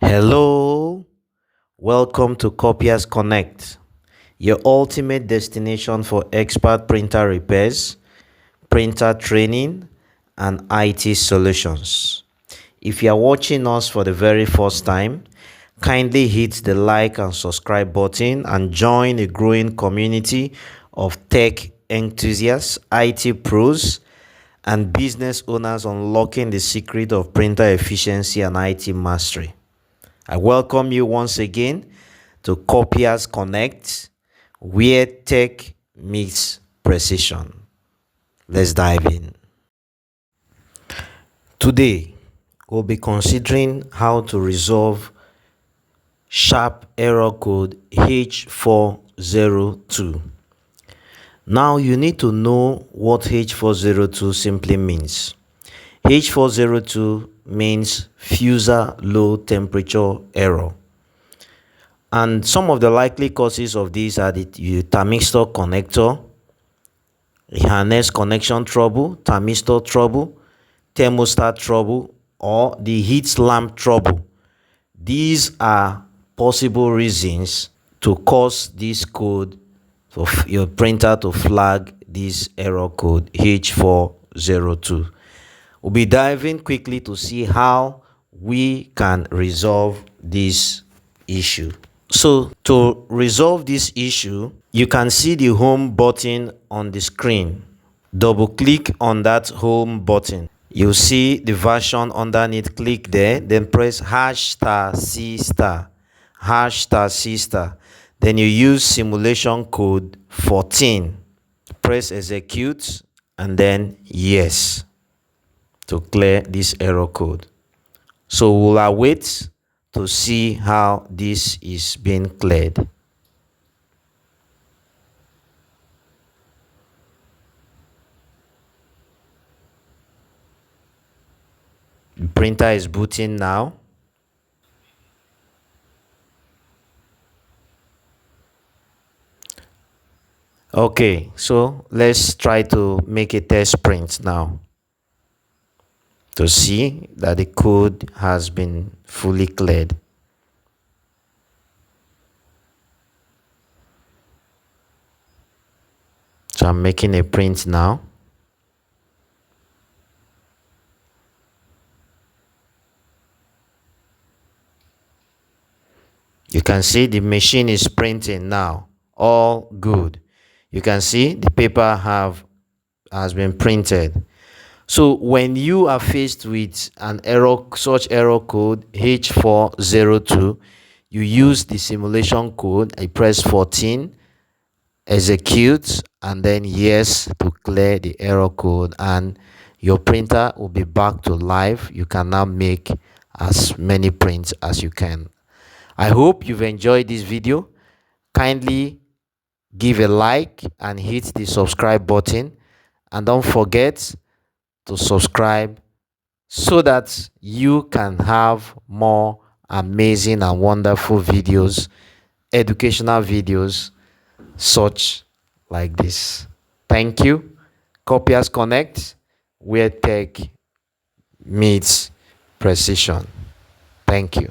Hello, welcome to Copia's Connect, your ultimate destination for expert printer repairs, printer training, and IT solutions. If you are watching us for the very first time, kindly hit the like and subscribe button and join a growing community of tech enthusiasts, IT pros, and business owners unlocking the secret of printer efficiency and IT mastery. I welcome you once again to Copia's Connect, where tech meets precision. Let's dive in. Today, we'll be considering how to resolve Sharp error code H4-02. Now, you need to know what H4-02 simply means. H4-02 means fuser low temperature error. And some of the likely causes of these are the thermistor connector, harness connection trouble, thermistor trouble, thermostat trouble, or the heat lamp trouble. These are possible reasons to cause this code of your printer to flag this error code H4-02. We'll be diving quickly to see how we can resolve this issue. So to resolve this issue, you can see the home button on the screen. Double click on that home button. You'll see the version underneath. Click there, then press #C*, #C*. Then you use simulation code 14. Press execute and then yes to clear this error code. So we'll await to see how this is being cleared. The printer is booting now. Okay, so let's try to make a test print now to see that the code has been fully cleared. So I'm making a print now. You can see the machine is printing now. All good. You can see the paper has been printed. So when you are faced with an error, such error code H4-02, you use the simulation code. I press 14, execute, and then yes to clear the error code, and your printer will be back to life. You can now make as many prints as you can. I hope you've enjoyed this video. Kindly give a like and hit the subscribe button, and don't forget to subscribe so that you can have more amazing and wonderful videos, educational videos such like this. Thank you. Copia's Connect, where tech meets precision. Thank you.